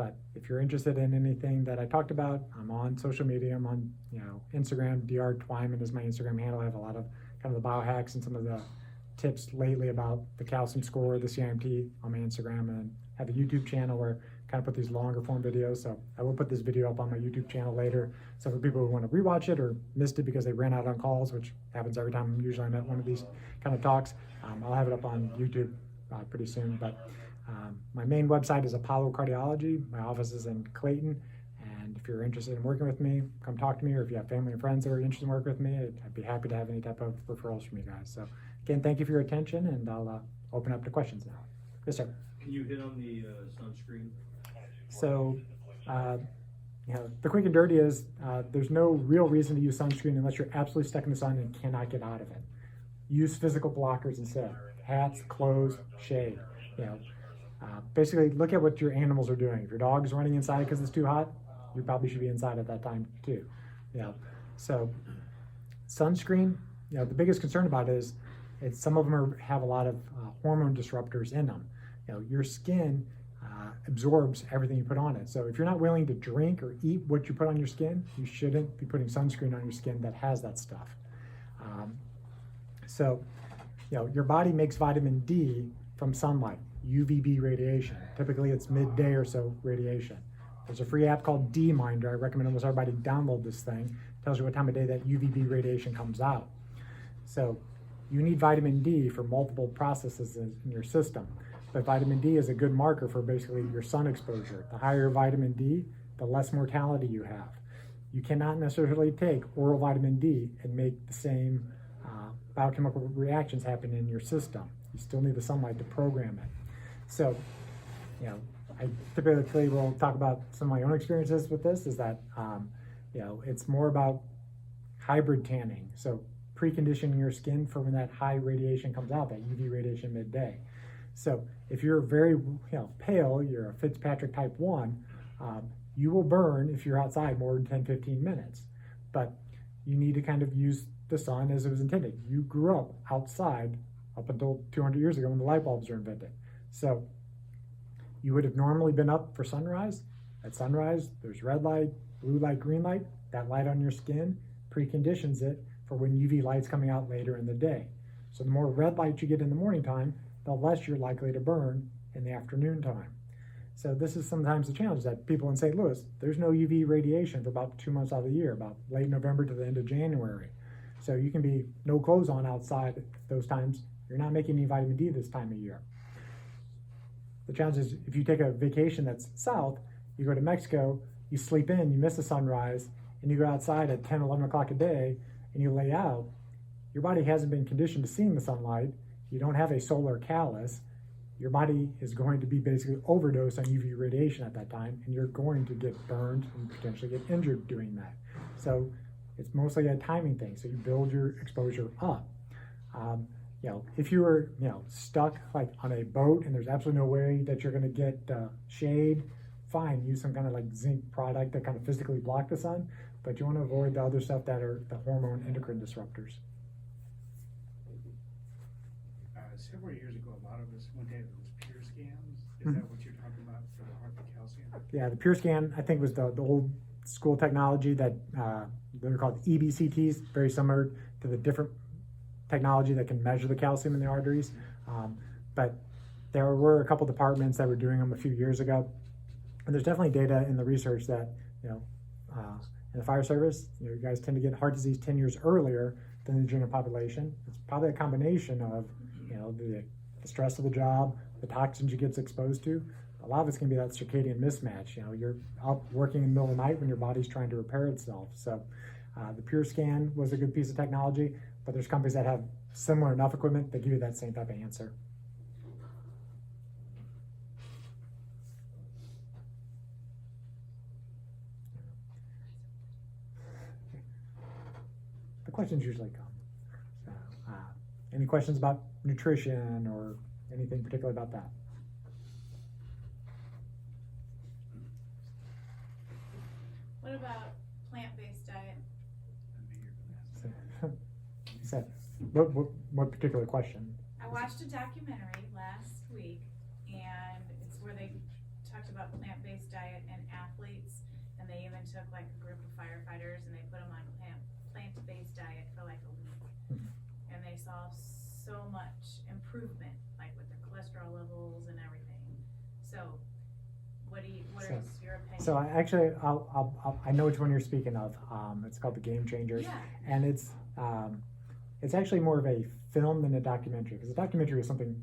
But if you're interested in anything that I talked about, I'm on social media. I'm on, Instagram. Dr. Twyman is my Instagram handle. I have a lot of kind of the biohacks and some of the tips lately about the calcium score, the CIMT on my Instagram, and have a YouTube channel where I kind of put these longer form videos. So I will put this video up on my YouTube channel later. So for people who want to rewatch it or missed it because they ran out on calls, which happens every time usually I'm at one of these kind of talks, I'll have it up on YouTube pretty soon. But my main website is Apollo Cardiology. My office is in Clayton. And if you're interested in working with me, come talk to me. Or if you have family and friends that are interested in working with me, I'd be happy to have any type of referrals from you guys. So again, thank you for your attention, and I'll open up to questions now. Yes, sir. Can you hit on the sunscreen? So, the quick and dirty is there's no real reason to use sunscreen unless you're absolutely stuck in the sun and cannot get out of it. Use physical blockers instead. Hats, clothes, shade. Basically look at what your animals are doing. If your dog is running inside because it's too hot, you probably should be inside at that time too. So sunscreen, the biggest concern about it is some of them have a lot of hormone disruptors in them. Your skin absorbs everything you put on it. So if you're not willing to drink or eat what you put on your skin, you shouldn't be putting sunscreen on your skin that has that stuff. Your body makes vitamin D from sunlight, UVB radiation. Typically it's midday or so radiation. There's a free app called D-Minder. I recommend almost everybody download this thing. It tells you what time of day that UVB radiation comes out. So you need vitamin D for multiple processes in your system. But vitamin D is a good marker for basically your sun exposure. The higher vitamin D, the less mortality you have. You cannot necessarily take oral vitamin D and make the same biochemical reactions happen in your system. You still need the sunlight to program it. So, I typically will talk about some of my own experiences with this, is that, it's more about hybrid tanning. So preconditioning your skin for when that high radiation comes out, that UV radiation midday. So if you're very pale, you're a Fitzpatrick type 1, you will burn if you're outside more than 10, 15 minutes. But you need to kind of use the sun as it was intended. You grew up outside up until 200 years ago when the light bulbs were invented. So you would have normally been up for sunrise. At sunrise, there's red light, blue light, green light. That light on your skin preconditions it for when UV light's coming out later in the day. So the more red light you get in the morning time, the less you're likely to burn in the afternoon time. So this is sometimes the challenge that people in St. Louis, there's no UV radiation for about 2 months out of the year, about late November to the end of January. So you can be no clothes on outside those times. You're not making any vitamin D this time of year. The challenge is if you take a vacation that's south, you go to Mexico, you sleep in, you miss the sunrise, and you go outside at 10, 11 o'clock a day, and you lay out, your body hasn't been conditioned to seeing the sunlight. You don't have a solar callus. Your body is going to be basically overdosed on UV radiation at that time, and you're going to get burned and potentially get injured doing that. So it's mostly a timing thing. So you build your exposure up. If you were, stuck like on a boat and there's absolutely no way that you're going to get shade, fine, use some kind of like zinc product that kind of physically block the sun, but you want to avoid the other stuff that are the hormone endocrine disruptors. Several years ago, a lot of us went to have those pure scans. Is that what you're talking about for the heart, the calcium? Yeah, the pure scan, I think, was the old school technology that they're called EBCTs, very similar to the different technology that can measure the calcium in the arteries. But there were a couple departments that were doing them a few years ago. And there's definitely data in the research that, in the fire service, you guys tend to get heart disease 10 years earlier than the general population. It's probably a combination of, the stress of the job, the toxins you get exposed to. A lot of it's going to be that circadian mismatch. You're up working in the middle of the night when your body's trying to repair itself. So the Pure Scan was a good piece of technology, but there's companies that have similar enough equipment that give you that same type of answer. The questions usually come. So, any questions about nutrition or anything particular about that? What about plant-based diet? You said, what particular question? I watched a documentary last week, and it's where they talked about about plant-based diet and athletes, and they even took like a group of firefighters and they put them on plant-based diet for like a week. And they saw so much improvement, like with their cholesterol levels and everything. So, what So- is your opinion? So I know which one you're speaking of. It's called The Game Changers, Yeah. and it's actually more of a film than a documentary, because a documentary is something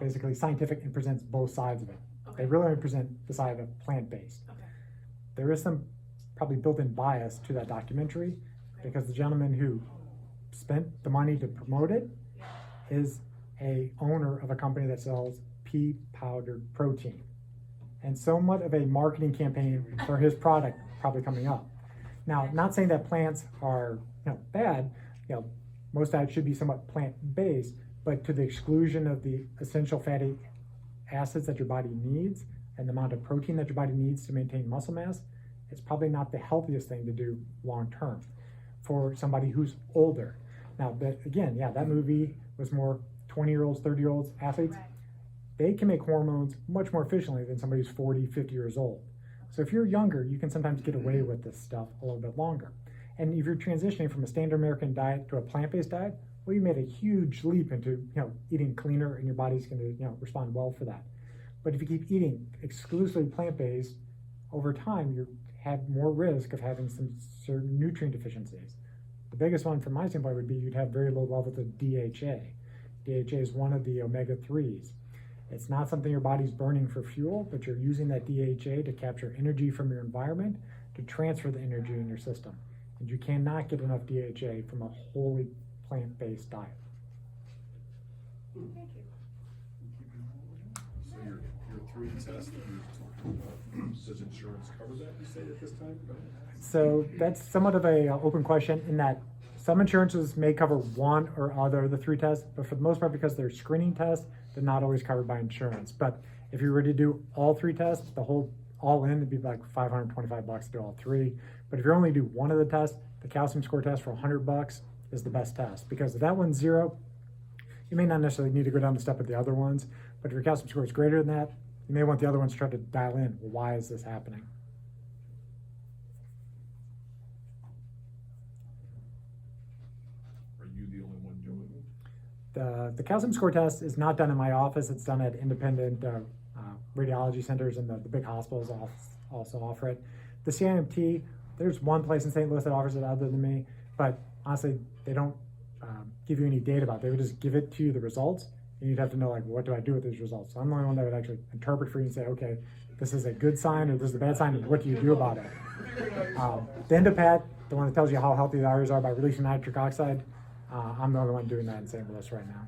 basically scientific and presents both sides of it. Okay. They really only present the side of plant-based. Okay. There is some probably built-in bias to that documentary, because the gentleman who spent the money to promote it Yeah. is a owner of a company that sells pea powdered protein, and somewhat of a marketing campaign for his product probably coming up. Now, not saying that plants are bad. Most diets should be somewhat plant-based, but to the exclusion of the essential fatty acids that your body needs and the amount of protein that your body needs to maintain muscle mass, it's probably not the healthiest thing to do long-term for somebody who's older. Now, that movie was more 20-year-olds, 30-year-olds, athletes. Right. They can make hormones much more efficiently than somebody who's 40, 50 years old. So if you're younger, you can sometimes get away with this stuff a little bit longer. And if you're transitioning from a standard American diet to a plant-based diet, well, you made a huge leap into eating cleaner, and your body's going to respond well for that. But if you keep eating exclusively plant-based, over time you have more risk of having some certain nutrient deficiencies. The biggest one from my standpoint would be you'd have very low levels of DHA. DHA is one of the omega-3s. It's not something your body's burning for fuel, but you're using that DHA to capture energy from your environment to transfer the energy in your system. And you cannot get enough DHA from a wholly plant-based diet. Thank you. So your three tests that you were talking about, does insurance cover that, you say, at this time? So that's somewhat of a open question, in that some insurances may cover one or other of the three tests, but for the most part, because they're screening tests, they're not always covered by insurance. But if you were to do all three tests, all in, it'd be like $525 to do all three. But if you only do one of the tests, the calcium score test for $100 is the best test, because if that one's 0, you may not necessarily need to go down the step of the other ones. But if your calcium score is greater than that, you may want the other ones to try to dial in. Well, why is this happening? Are you the only one doing it? The calcium score test is not done in my office. It's done at independent radiology centers, and the big hospitals also offer it. The CIMT, there's one place in St. Louis that offers it other than me, but honestly, they don't give you any data about it. They would just give it to you, the results, and you'd have to know, like, what do I do with these results? So I'm the only one that would actually interpret for you and say, okay, this is a good sign or this is a bad sign, and what do you do about it? The Endopat, the one that tells you how healthy the arteries are by releasing nitric oxide, I'm the only one doing that in St. Louis right now.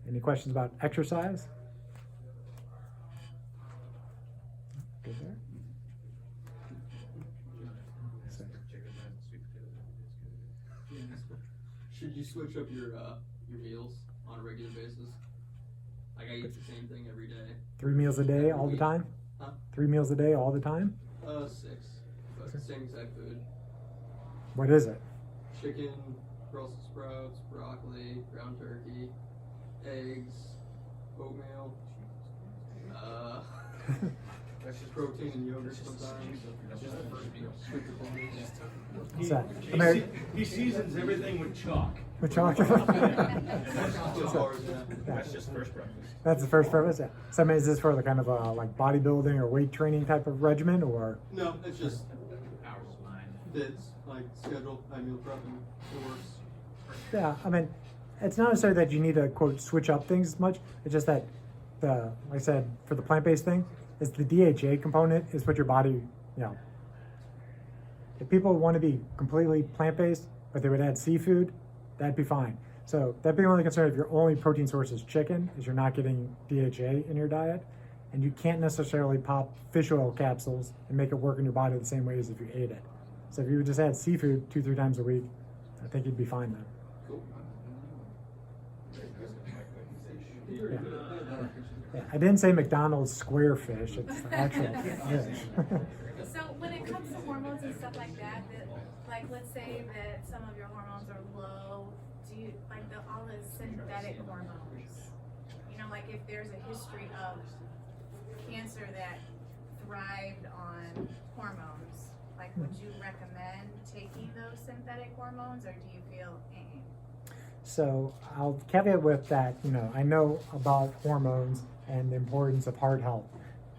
Any questions about exercise? Good there. Should you switch up your meals on a regular basis? Like I eat the same thing every day. 3 meals a day all the time? Huh? 3 meals a day all the time? 6, but same exact food. What is it? Chicken, Brussels sprouts, broccoli, ground turkey, eggs, oatmeal. That's just protein and yogurt sometimes. Sweet potatoes. What's that? He seasons everything with chalk. With chalk? Two bars, yeah. That's just first breakfast. That's the first purpose? Yeah. So I mean, is this for the kind of like bodybuilding or weight training type of regimen, or? No, it's just Ours is mine. fits, like schedule, I meal prepping, it works. Yeah, I mean, it's not necessarily that you need to, quote, switch up things as much. It's just that, like I said, for the plant-based thing, is the DHA component is what your body, if people want to be completely plant-based, but they would add seafood, that'd be fine. So that'd be the only concern if your only protein source is chicken, is you're not getting DHA in your diet. And you can't necessarily pop fish oil capsules and make it work in your body the same way as if you ate it. So if you would just add seafood 2-3 times a week, I think you'd be fine then. Cool. Yeah, I didn't say McDonald's square fish, it's actual fish. So when it comes to hormones and stuff like that, like let's say that some of your hormones are low, do you like all the synthetic hormones? if there's a history of cancer that thrived on hormones, like would you recommend taking those synthetic hormones, or do you feel So I'll caveat with that, I know about hormones and the importance of heart health,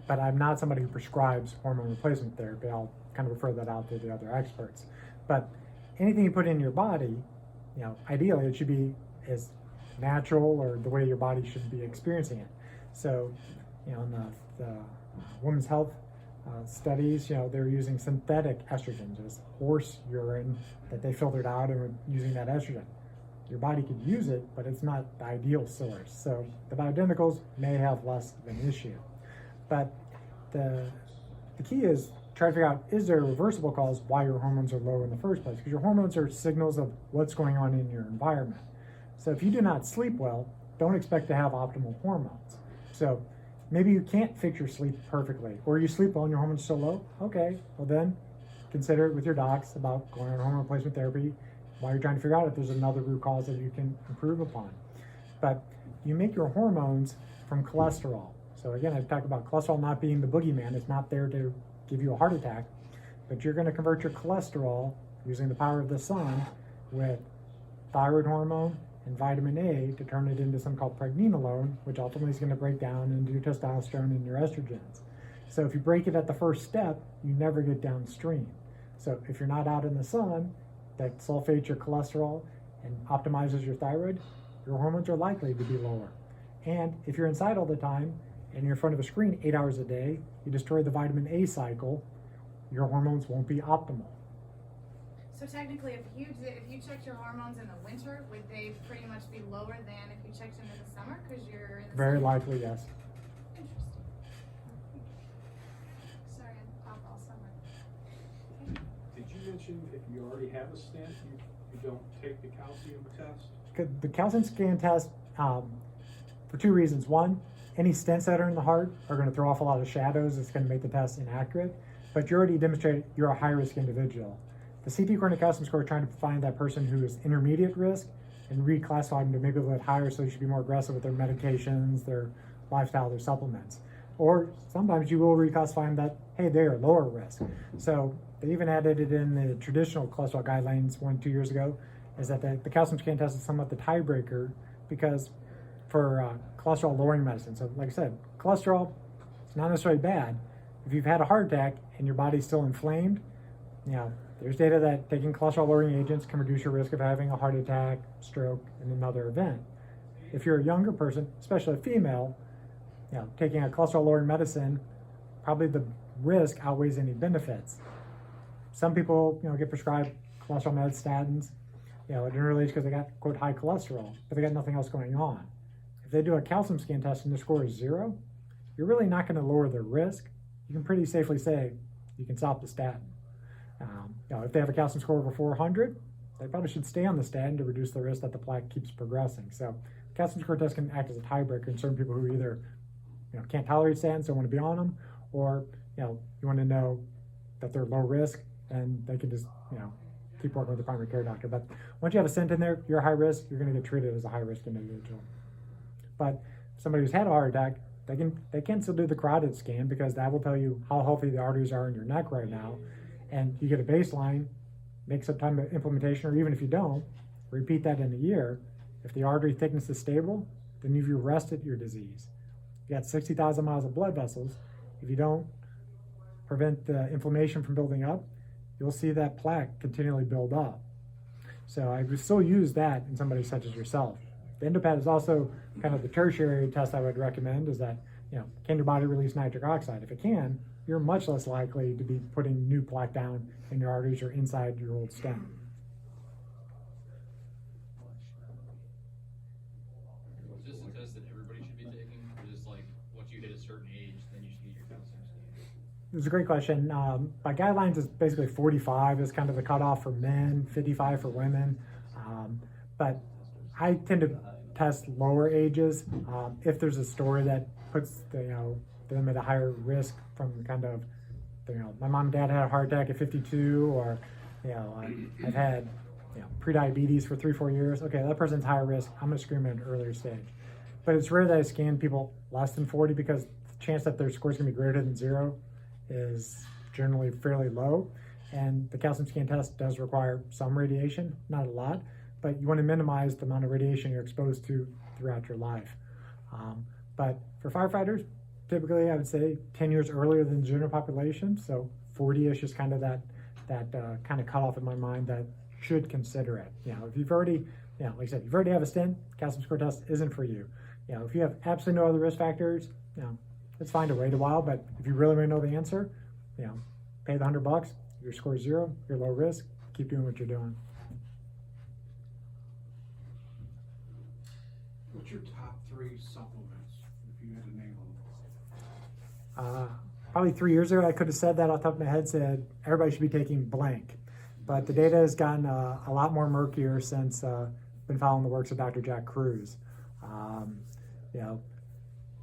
but I'm not somebody who prescribes hormone replacement therapy. I'll kind of refer that out to the other experts. But anything you put in your body, ideally it should be as natural or the way your body should be experiencing it. So, in the women's health studies, they're using synthetic estrogen, just horse urine that they filtered out and were using that estrogen. Your body could use it, but it's not the ideal source. So the bioidenticals may have less of an issue. But the key is try to figure out, is there a reversible cause why your hormones are low in the first place? Because your hormones are signals of what's going on in your environment. So if you do not sleep well, don't expect to have optimal hormones. So maybe you can't fix your sleep perfectly, or you sleep well and your hormones are so low. Okay, well then consider it with your docs about going on hormone replacement therapy while you're trying to figure out if there's another root cause that you can improve upon. But you make your hormones from cholesterol. So again, I talked about cholesterol not being the boogeyman. It's not there to give you a heart attack, but you're going to convert your cholesterol using the power of the sun with thyroid hormone and vitamin A to turn it into something called pregnenolone, which ultimately is going to break down into your testosterone and your estrogens. So if you break it at the first step, you never get downstream. So if you're not out in the sun, that sulfates your cholesterol and optimizes your thyroid, your hormones are likely to be lower. And if you're inside all the time and you're in front of a screen 8 hours a day, you destroy the vitamin A cycle, your hormones won't be optimal. So technically, if you checked your hormones in the winter, would they pretty much be lower than if you checked them in the summer because you're in the Very summer? likely, yes. Interesting. Sorry, I'm off all summer. Okay. Did you mention if you already have a stent, you don't take the calcium test? The calcium scan test, for two reasons. One, any stents that are in the heart are going to throw off a lot of shadows. It's going to make the test inaccurate. But you already demonstrated you're a high-risk individual. The CT coordinate calcium score is trying to find that person who is intermediate risk and reclassify them to maybe a little bit higher, so they should be more aggressive with their medications, their lifestyle, their supplements. Or sometimes you will reclassify them that, hey, they are lower risk. So they even added it in the traditional cholesterol guidelines 2 years ago, is that the calcium scan test is somewhat the tiebreaker because for cholesterol lowering medicine. So like I said, cholesterol is not necessarily bad. If you've had a heart attack and your body's still inflamed, there's data that taking cholesterol lowering agents can reduce your risk of having a heart attack, stroke, and another event. If you're a younger person, especially a female, taking a cholesterol lowering medicine, probably the risk outweighs any benefits. Some people, get prescribed cholesterol meds, statins, at an early age because they got, quote, high cholesterol, but they got nothing else going on. If they do a calcium scan test and their score is 0, you're really not going to lower their risk. You can pretty safely say you can stop the statin. If they have a calcium score over 400, they probably should stay on the statin to reduce the risk that the plaque keeps progressing. So calcium score test can act as a tiebreaker in certain people who either can't tolerate statins, don't want to be on them, or you want to know that they're low risk and they can just keep working with the primary care doctor. But once you have a stent in there, you're high risk, you're going to get treated as a high risk individual. But somebody who's had a heart attack, they can still do the carotid scan because that will tell you how healthy the arteries are in your neck right now. And you get a baseline, make some time of implementation, or even if you don't, repeat that in a year. If the artery thickness is stable, then you've arrested your disease. You got 60,000 miles of blood vessels. If you don't prevent the inflammation from building up, you'll see that plaque continually build up. So I would still use that in somebody such as yourself. The EndoPAD is also kind of the tertiary test I would recommend, is that, can your body release nitric oxide? If it can, you're much less likely to be putting new plaque down in your arteries or inside your old stent. Is this a test that everybody should be taking, or is this like once you hit a certain age, then you should get your calcium scan? It's a great question. By guidelines, it's basically 45 is kind of the cutoff for men, 55 for women. But I tend to test lower ages if there's a story that puts them at a higher risk from kind of, my mom and dad had a heart attack at 52, or I've had prediabetes for 3-4 years. Okay, that person's higher risk. I'm going to screen them at an earlier stage. but it's rare that I scan people less than 40 because the chance that their score is going to be greater than 0 is generally fairly low. And the calcium scan test does require some radiation, not a lot, but you want to minimize the amount of radiation you're exposed to throughout your life. But for firefighters, typically I would say 10 years earlier than the general population, so 40-ish is kind of that kind of cutoff in my mind that should consider it. If you've already, like I said, you've already have a stent, calcium score test isn't for you. If you have absolutely no other risk factors, it's fine to wait a while, but if you really want to know the answer, pay the $100, your score is 0, you're low risk, keep doing what you're doing. What's your top 3 supplements, if you had to name them? Probably 3 years ago, I could have said that off the top of my head, said everybody should be taking blank. But the data has gotten a lot more murkier since been following the works of Dr. Jack Kruse.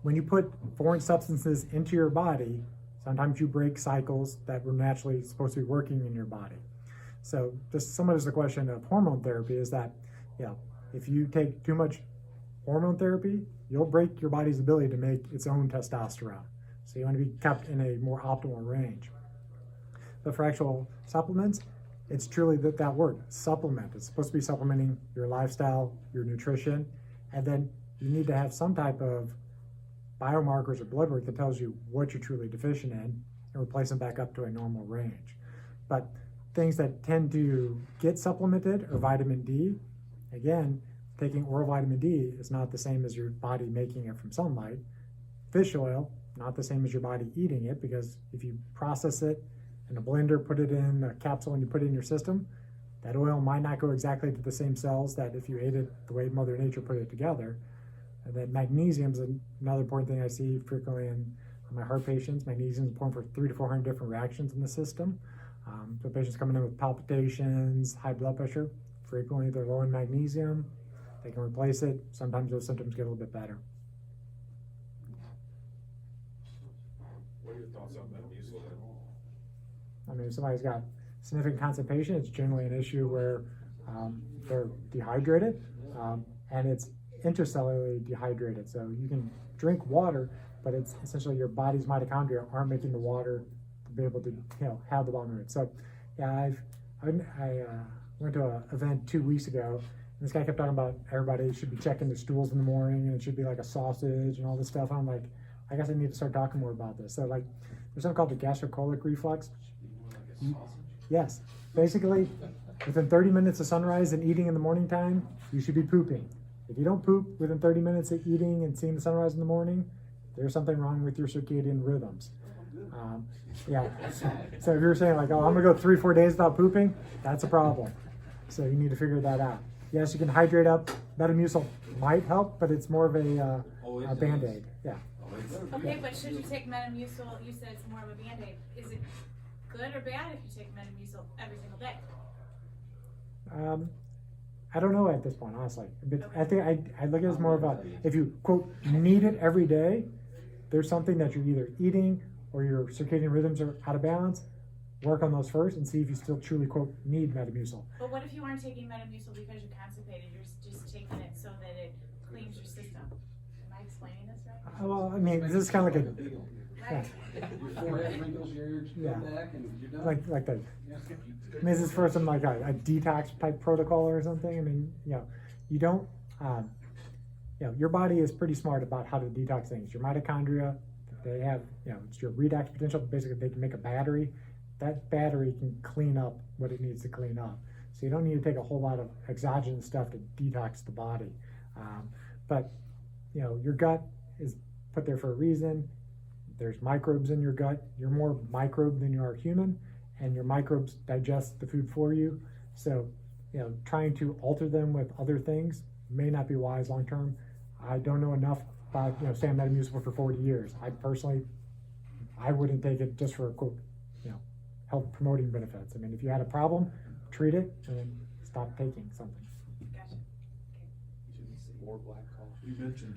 When you put foreign substances into your body, sometimes you break cycles that were naturally supposed to be working in your body. So just somewhat as a question of hormone therapy is that, if you take too much hormone therapy, you'll break your body's ability to make its own testosterone. So you want to be kept in a more optimal range. But for actual supplements, it's truly that word, supplement. It's supposed to be supplementing your lifestyle, your nutrition, and then you need to have some type of biomarkers or blood work that tells you what you're truly deficient in and replace them back up to a normal range. But things that tend to get supplemented are vitamin D. Again, taking oral vitamin D is not the same as your body making it from sunlight. Fish oil, not the same as your body eating it, because if you process it in a blender, put it in a capsule and you put it in your system, that oil might not go exactly to the same cells that if you ate it the way Mother Nature put it together. And then magnesium is another important thing I see frequently in my heart patients. Magnesium is important for 300 to 400 different reactions in the system. So patients coming in with palpitations, high blood pressure, frequently they're low in magnesium. They can replace it. Sometimes those symptoms get a little bit better. What are your thoughts on Metamucil? I mean, if somebody's got significant constipation, it's generally an issue where they're dehydrated, and it's intracellularly dehydrated. So you can drink water, but it's essentially your body's mitochondria aren't making the water to be able to have the bone root. So yeah, I went to an event 2 weeks ago, and this guy kept talking about everybody should be checking their stools in the morning, and it should be like a sausage and all this stuff. And I'm like, I guess I need to start talking more about this. So like, there's something called the gastrocolic reflex. Yes, basically, within 30 minutes of sunrise and eating in the morning time, you should be pooping. If you don't poop within 30 minutes of eating and seeing the sunrise in the morning, there's something wrong with your circadian rhythms. Yeah, so if you're saying like, oh, I'm gonna go 3-4 days without pooping, that's a problem. So you need to figure that out. Yes, you can hydrate up. Metamucil might help, but it's more of a Band-Aid. Yeah. Okay, but should you take Metamucil? You said it's more of a Band-Aid. Is it good or bad if you take Metamucil every single day? I don't know at this point, honestly. But I think I look at it as more of a, if you, quote, need it every day, there's something that you're either eating or your circadian rhythms are out of balance. Work on those first and see if you still truly, quote, need Metamucil. But what if you aren't taking Metamucil because you're constipated? You're just taking it so that it cleans your system. Am I explaining this right? Well, I mean, this is kind of like a, Right. Your forehead wrinkles, your Yeah. back, and you're done. like the, I mean, is this for some like a detox type protocol or something? I mean, you don't, your body is pretty smart about how to detox things. Your mitochondria, they have, it's your redox potential. Basically, they can make a battery. That battery can clean up what it needs to clean up. So you don't need to take a whole lot of exogenous stuff to detox the body. But, your gut is put there for a reason. There's microbes in your gut. You're more microbe than you are human, and your microbes digest the food for you. So, trying to alter them with other things may not be wise long term. I don't know enough about, saying Metamucil for 40 years. I wouldn't take it just for, quote, health promoting benefits. I mean, if you had a problem, treat it and then stop taking something. Gotcha. More black coffee. You mentioned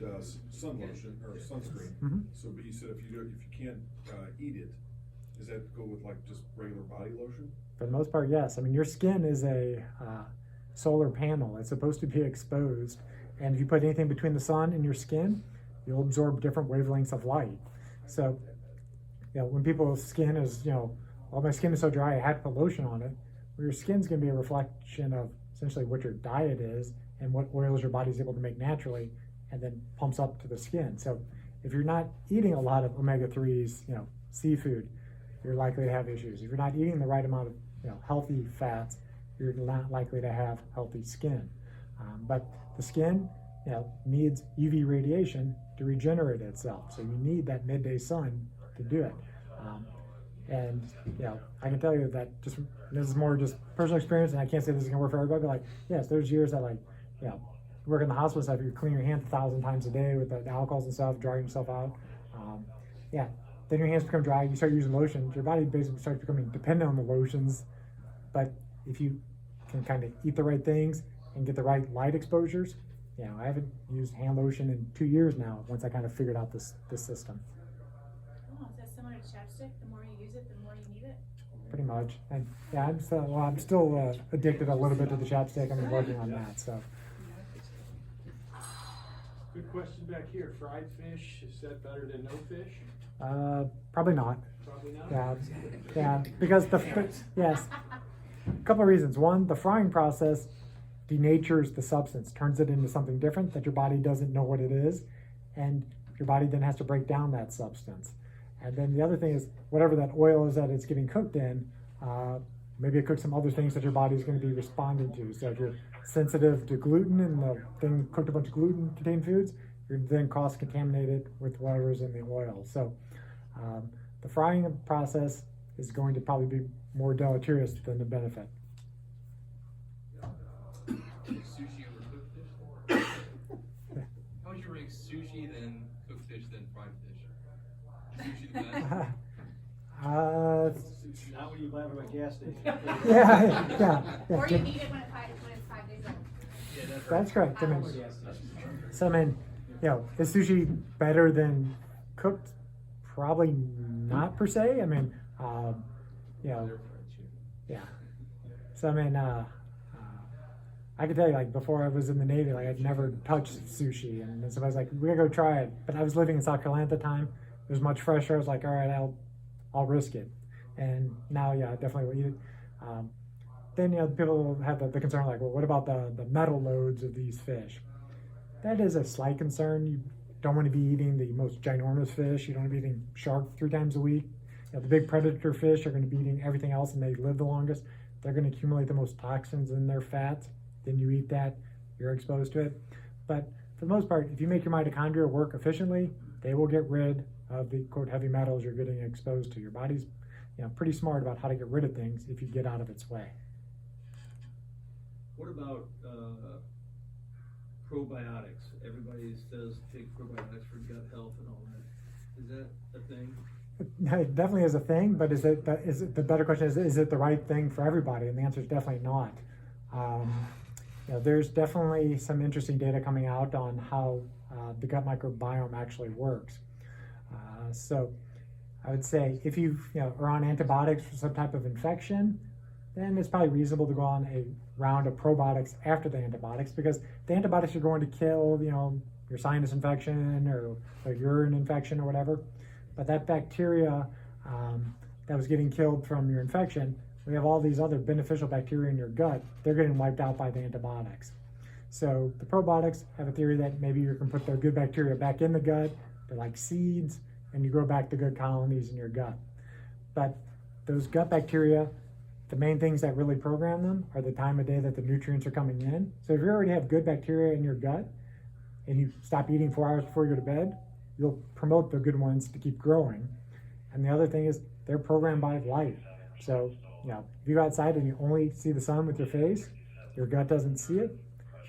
sun lotion or sunscreen. Mm-hmm. So, but you said if you can't eat it, does that go with like just regular body lotion? For the most part, yes. I mean, your skin is a solar panel. It's supposed to be exposed, And if you put anything between the sun and your skin, you'll absorb different wavelengths of light. So, when people's skin is, well, my skin is so dry, I had to put lotion on it. Well, your skin's going to be a reflection of essentially what your diet is and what oils your body's able to make naturally, and then pumps up to the skin. So, if you're not eating a lot of omega-3s, seafood, you're likely to have issues. If you're not eating the right amount of, healthy fats, you're not likely to have healthy skin. But the skin, needs UV radiation to regenerate itself. So you need that midday sun to do it. And I can tell you that this is more just personal experience, and I can't say this is gonna work for everybody. But like, yes, there's years that work in the hospital stuff. You clean your hands 1,000 times a day with the alcohols and stuff, drying yourself out. Then your hands become dry. You start using lotion. Your body basically starts becoming dependent on the lotions. But if you can kind of eat the right things and get the right light exposures, I haven't used hand lotion in 2 years now. Once I kind of figured out this system. Oh, is that similar to chapstick? The more you use it, the more you need it? Pretty much. And I'm still addicted a little bit to the chapstick. I'm working on that. So. Good question back here. Fried fish, is that better than no fish? Probably not. Probably not. Yeah, because yes, a couple of reasons. One, the frying process denatures the substance, turns it into something different that your body doesn't know what it is, and your body then has to break down that substance. And then the other thing is, whatever that oil is that it's getting cooked in, maybe it cooks some other things that your body is going to be responding to. So if you're sensitive to gluten and the thing cooked a bunch of gluten-contained foods, you're then cross-contaminated with whatever's in the oil. So the frying process is going to probably be more deleterious than the benefit. Sushi over cooked fish? How would you rank sushi, then cooked fish, then fried fish? Sushi the best? Not when you buy from a gas station. yeah. Or you need it when it's 5 days old. Yeah, That's correct. Is sushi better than cooked? Probably not per se. Yeah. So I could tell you, like, before I was in the Navy, like, I'd never touched sushi, and then somebody's like, "We're gonna go try it." But I was living in South Carolina at the time. It was much fresher. I was like, "All right, I'll risk it." And now, I definitely will eat it. Then people have the concern, like, well, what about the metal loads of these fish? That is a slight concern. You don't want to be eating the most ginormous fish. You don't want to be eating shark 3 times a week. The big predator fish are going to be eating everything else, and they live the longest. They're going to accumulate the most toxins in their fats. Then you eat that, you're exposed to it. But for the most part, if you make your mitochondria work efficiently, they will get rid of the, quote, heavy metals you're getting exposed to. Your body's pretty smart about how to get rid of things if you get out of its way. What about probiotics? Everybody says take probiotics for gut health and all that. Is that a thing? It definitely is a thing, but is it the better question is it the right thing for everybody? And the answer is definitely not. There's definitely some interesting data coming out on how the gut microbiome actually works. So I would say if you are on antibiotics for some type of infection, then it's probably reasonable to go on a round of probiotics after the antibiotics, because the antibiotics are going to kill your sinus infection or a urine infection or whatever. But that bacteria that was getting killed from your infection, we have all these other beneficial bacteria in your gut. They're getting wiped out by the antibiotics. So the probiotics have a theory that maybe you can put the good bacteria back in the gut. They're like seeds, and you grow back the good colonies in your gut. But those gut bacteria, the main things that really program them are the time of day that the nutrients are coming in. So if you already have good bacteria in your gut and you stop eating 4 hours before you go to bed, you'll promote the good ones to keep growing. And the other thing is they're programmed by light. So if you go outside and you only see the sun with your face, your gut doesn't see it.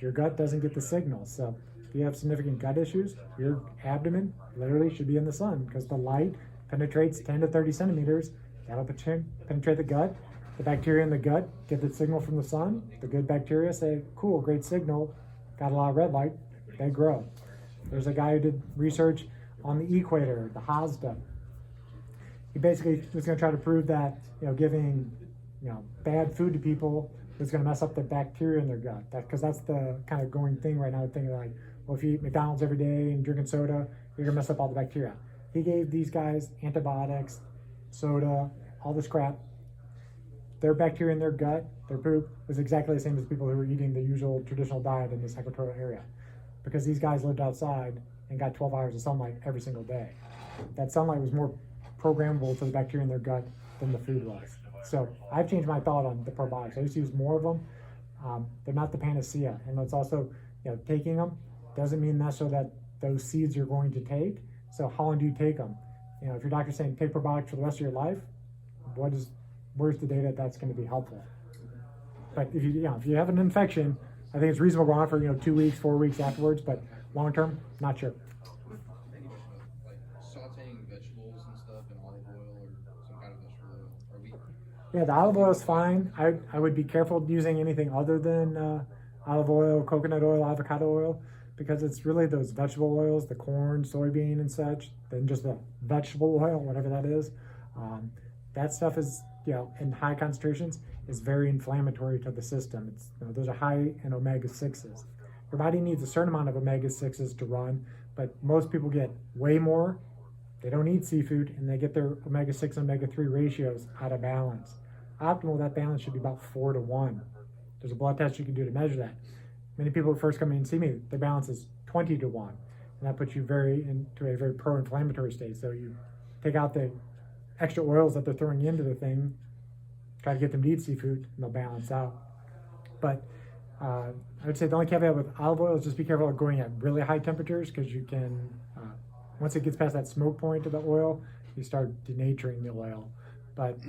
Your gut doesn't get the signal. So if you have significant gut issues, your abdomen literally should be in the sun, because the light penetrates 10 to 30 centimeters. That'll penetrate the gut. The bacteria in the gut get the signal from the sun. The good bacteria say, cool, great signal, got a lot of red light, they grow. There's a guy who did research on the equator, the Hazda. He basically was going to try to prove that giving bad food to people it's going to mess up the bacteria in their gut. Because that's the kind of going thing right now, thinking like, well, if you eat McDonald's every day and drinking soda, you're going to mess up all the bacteria. He gave these guys antibiotics, soda, all this crap. Their bacteria in their gut, their poop, was exactly the same as people who were eating the usual traditional diet in this equatorial area. Because these guys lived outside and got 12 hours of sunlight every single day. That sunlight was more programmable to the bacteria in their gut than the food was. So I've changed my thought on the probiotics. I used to use more of them. They're not the panacea. And it's also, taking them doesn't mean necessarily that those seeds you're going to take. So how long do you take them? If your doctor's saying take probiotics for the rest of your life, where's the data that's going to be helpful? But if you have an infection, I think it's reasonable to go on for 2 weeks, 4 weeks afterwards. But long term, not sure. Thinking about like sauteing vegetables and stuff in olive oil or some kind of vegetable oil. Are we? Yeah, the olive oil is fine. I would be careful using anything other than olive oil, coconut oil, avocado oil, because it's really those vegetable oils, the corn, soybean, and such, than just the vegetable oil, whatever that is. That stuff is, in high concentrations, is very inflammatory to the system. It's those are high in omega-6s. Your body needs a certain amount of omega-6s to run, but most people get way more. They don't eat seafood, and they get their omega-6 and omega-3 ratios out of balance. Optimal, that balance should be about 4 to 1. There's a blood test you can do to measure that. Many people who first come in and see me, their balance is 20 to 1. And that puts you into a very pro-inflammatory state. So you take out the extra oils that they're throwing into the thing, try to get them to eat seafood, and they'll balance out. But I would say the only caveat with olive oil is just be careful of going at really high temperatures, because you can, once it gets past that smoke point of the oil, you start denaturing the oil. But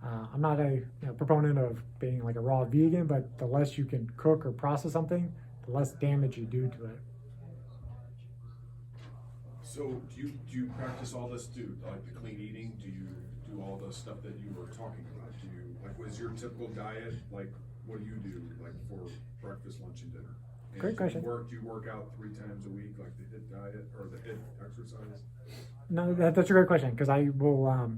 I'm not a proponent of being like a raw vegan, but the less you can cook or process something, the less damage you do to it. So do you practice all this too, like the clean eating? Do you do all the stuff that you were talking about? Do you, like, what is your typical diet? Like, what do you do, like, for breakfast, lunch, and dinner? And Great question. Do you work out 3 times a week, like the HIIT diet or the HIIT exercise? No, that's a great question, because I will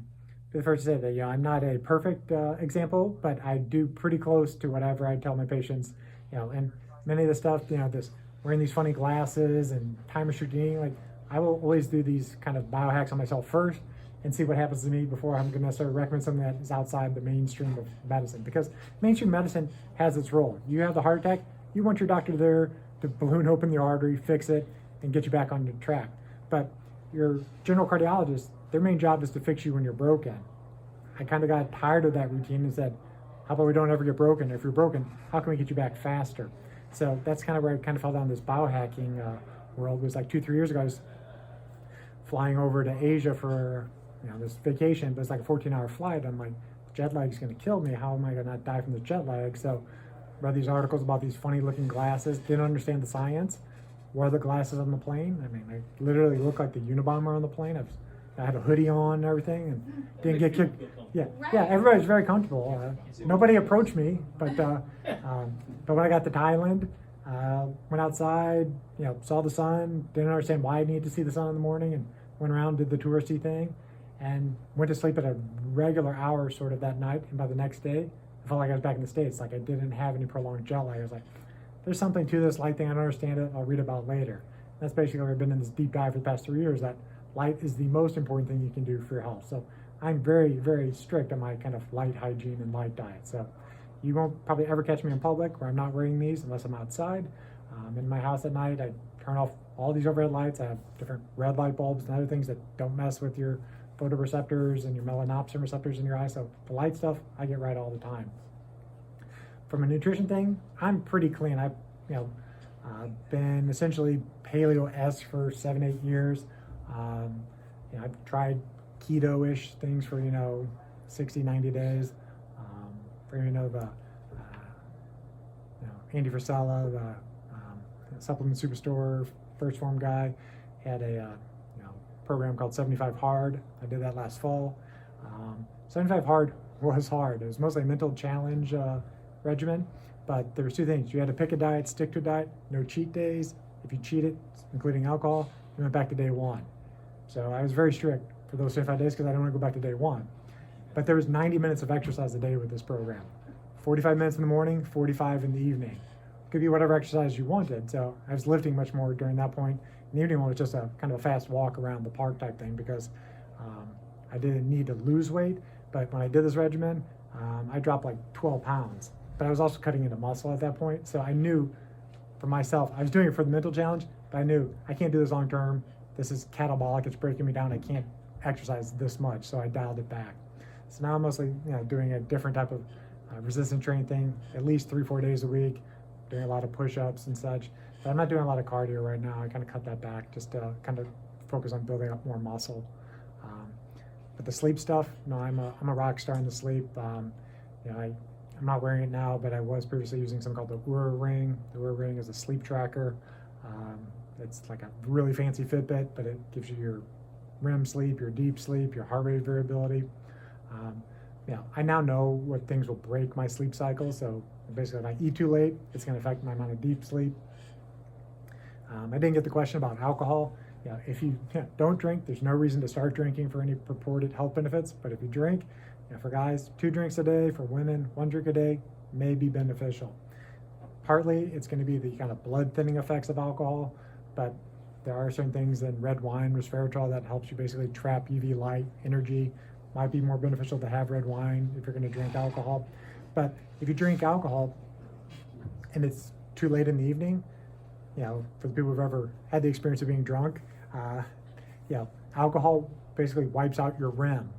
be the first to say that I'm not a perfect example, but I do pretty close to whatever I tell my patients. And many of the stuff, this wearing these funny glasses and time restricted eating, like I will always do these kind of biohacks on myself first and see what happens to me before I'm going to necessarily recommend something that is outside the mainstream of medicine. Because mainstream medicine has its role. You have the heart attack, you want your doctor there to balloon open the artery, fix it, and get you back on the track. But your general cardiologist, their main job is to fix you when you're broken. I kind of got tired of that routine and said, how about we don't ever get broken? If you're broken, how can we get you back faster? So that's kind of where I kind of fell down this biohacking world. It was like 2-3 years ago, I was flying over to Asia for this vacation, but it's like a 14-hour flight. I'm like, jet lag is going to kill me. How am I going to not die from the jet lag? So read these articles about these funny looking glasses, didn't understand the science, wore the glasses on the plane. I mean, I literally looked like the Unabomber on the plane. I had a hoodie on and everything, and didn't get kicked. Yeah, everybody's very comfortable. Nobody approached me, but when I got to Thailand, went outside, saw the sun, didn't understand why I needed to see the sun in the morning, and went around, did the touristy thing, and went to sleep at a regular hour sort of that night. And by the next day, I felt like I was back in the States. Like I didn't have any prolonged jet lag. I was like, there's something to this light thing. I don't understand it. I'll read about it later. That's basically where I've been in this deep dive for the past 3 years, that light is the most important thing you can do for your health. So I'm very, very strict on my kind of light hygiene and light diet. So you won't probably ever catch me in public where I'm not wearing these unless I'm outside. In my house at night, I turn off all these overhead lights. I have different red light bulbs and other things that don't mess with your photoreceptors and your melanopsin receptors in your eyes. So the light stuff, I get right all the time. From a nutrition thing, I'm pretty clean. I've been essentially paleo-esque for 7-8 years. I've tried keto-ish things for 60-90 days. For the Andy Frisella, the supplement superstore first form guy, had a program called 75 Hard. I did that last fall. 75 Hard was hard. It was mostly a mental challenge regimen, but there was 2 things. You had to pick a diet, stick to a diet, no cheat days. If you cheated, including alcohol, you went back to day 1. So I was very strict for those 75 days because I didn't want to go back to day 1. But there was 90 minutes of exercise a day with this program. 45 minutes in the morning, 45 in the evening. Could be whatever exercise you wanted. So I was lifting much more during that point. In the evening one was just a kind of a fast walk around the park type thing because I didn't need to lose weight. But when I did this regimen, I dropped like 12 pounds. But I was also cutting into muscle at that point. So I knew for myself, I was doing it for the mental challenge, but I knew I can't do this long term. This is catabolic, it's breaking me down. I can't exercise this much, so I dialed it back. So now I'm mostly doing a different type of resistance training thing, at least 3-4 days a week, doing a lot of push-ups and such. But I'm not doing a lot of cardio right now. I kind of cut that back just to kind of focus on building up more muscle. But the sleep stuff, no, I'm a rock star in the sleep. I'm not wearing it now, but I was previously using something called the Oura Ring. The Oura Ring is a sleep tracker. It's like a really fancy Fitbit, but it gives you your REM sleep, your deep sleep, your heart rate variability. I now know what things will break my sleep cycle. So basically, if I eat too late, it's going to affect my amount of deep sleep. I didn't get the question about alcohol. If you don't drink, there's no reason to start drinking for any purported health benefits. But if you drink, for guys, 2 drinks a day. For women, 1 drink a day may be beneficial. Partly, it's going to be the kind of blood thinning effects of alcohol, but there are certain things in red wine, resveratrol, that helps you basically trap UV light energy. Might be more beneficial to have red wine if you're going to drink alcohol. But if you drink alcohol and it's too late in the evening, for the people who've ever had the experience of being drunk, alcohol basically wipes out your REM.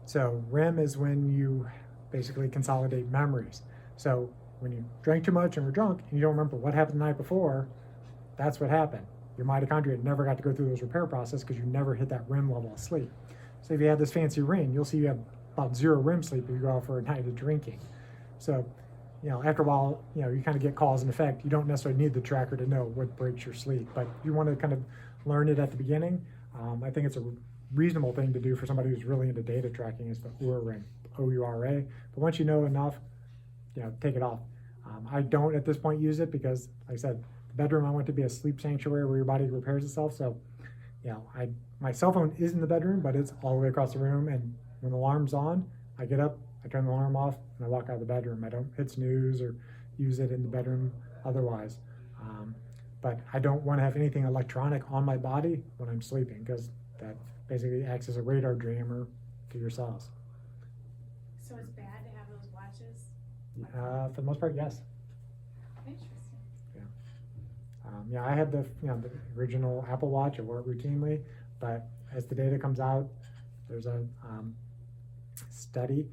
So REM is when you basically consolidate memories. So when you drank too much and were drunk and you don't remember what happened the night before, that's what happened. Your mitochondria never got to go through those repair process because you never hit that REM level of sleep. So if you have this fancy ring, you'll see you have about 0 REM sleep if you go out for a night of drinking. So, after a while, you kind of get cause and effect. You don't necessarily need the tracker to know what breaks your sleep, but you want to kind of learn it at the beginning. I think it's a reasonable thing to do for somebody who's really into data tracking is the Oura Ring, O-U-R-A. But once you know enough, take it off. I don't at this point use it because, like I said, the bedroom I want to be a sleep sanctuary where your body repairs itself. So, my cell phone is in the bedroom, but it's all the way across the room. And when the alarm's on, I get up, I turn the alarm off, and I walk out of the bedroom. I don't hit snooze or use it in the bedroom otherwise. But I don't want to have anything electronic on my body when I'm sleeping because that basically acts as a radar jammer to your cells. So it's bad to have those watches? For the most part, yes. Interesting. I had the original Apple Watch. I wore it routinely, but as the data comes out, there's a study.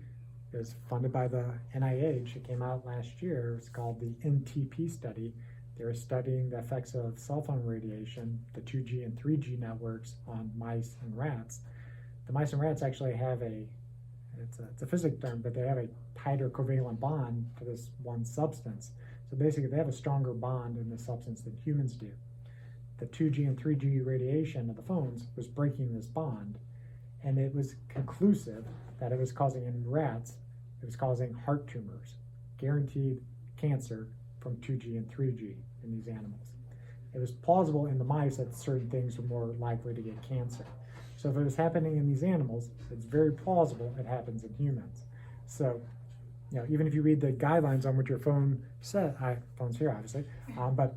It was funded by the NIH. It came out last year. It's called the NTP study. They were studying the effects of cell phone radiation, the 2G and 3G networks, on mice and rats. The mice and rats actually have it's a physics term, but they have a tighter covalent bond to this one substance. So basically, they have a stronger bond in this substance than humans do. The 2G and 3G radiation of the phones was breaking this bond, and it was conclusive that it was causing, in rats, it was causing heart tumors, guaranteed cancer from 2G and 3G in these animals. It was plausible in the mice that certain things were more likely to get cancer. So if it was happening in these animals, it's very plausible it happens in humans. So, even if you read the guidelines on what your phone said, phone's here obviously, but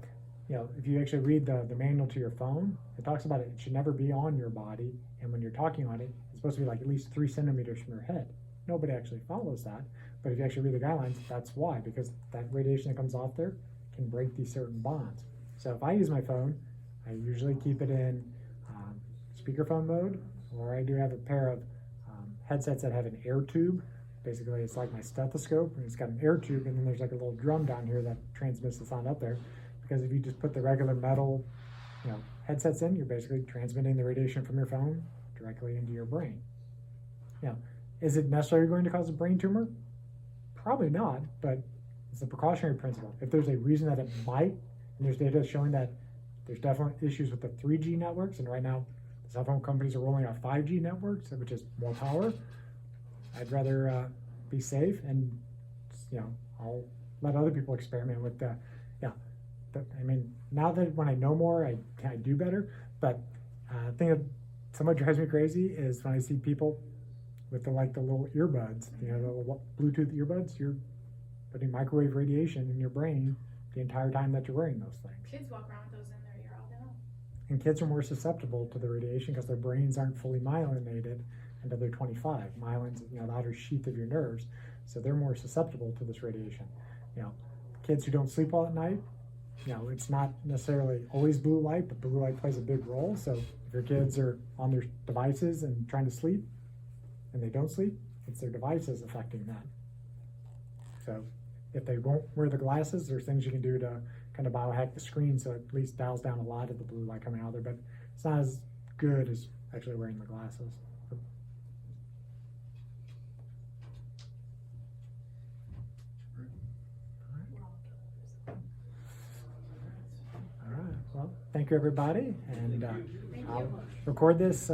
if you actually read the manual to your phone, it talks about it should never be on your body, and when you're talking on it, it's supposed to be like at least 3 centimeters from your head. Nobody actually follows that, but if you actually read the guidelines, that's why, because that radiation that comes off there can break these certain bonds. So if I use my phone, I usually keep it in speakerphone mode, or I do have a pair of headsets that have an air tube. Basically, it's like my stethoscope, and it's got an air tube, and then there's like a little drum down here that transmits the sound up there. Because if you just put the regular metal, headsets in, you're basically transmitting the radiation from your phone directly into your brain. Is it necessarily going to cause a brain tumor? Probably not, but it's a precautionary principle. If there's a reason that it might, and there's data showing that there's definitely issues with the 3G networks, and right now the cell phone companies are rolling out 5G networks, which is more power. I'd rather be safe, and I'll let other people experiment with the. Now that when I know more, I do better. But the thing that somewhat drives me crazy is when I see people with the little earbuds, the little Bluetooth earbuds. You're putting microwave radiation in your brain the entire time that you're wearing those things. Kids walk around with those in their ear all day long. And kids are more susceptible to the radiation because their brains aren't fully myelinated until they're 25. Myelin's, you know, the outer sheath of your nerves, so they're more susceptible to this radiation. You know, kids who don't sleep well at night, you know, it's not necessarily always blue light, but blue light plays a big role. So if your kids are on their devices and trying to sleep and they don't sleep, it's their devices affecting that. So if they won't wear the glasses, there's things you can do to kind of biohack the screen so it at least dials down a lot of the blue light coming out there, but it's not as good as actually wearing the glasses. All right, well, thank you everybody, and I'll record this,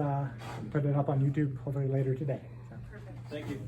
put it up on YouTube hopefully later today. So. Perfect. Thank you.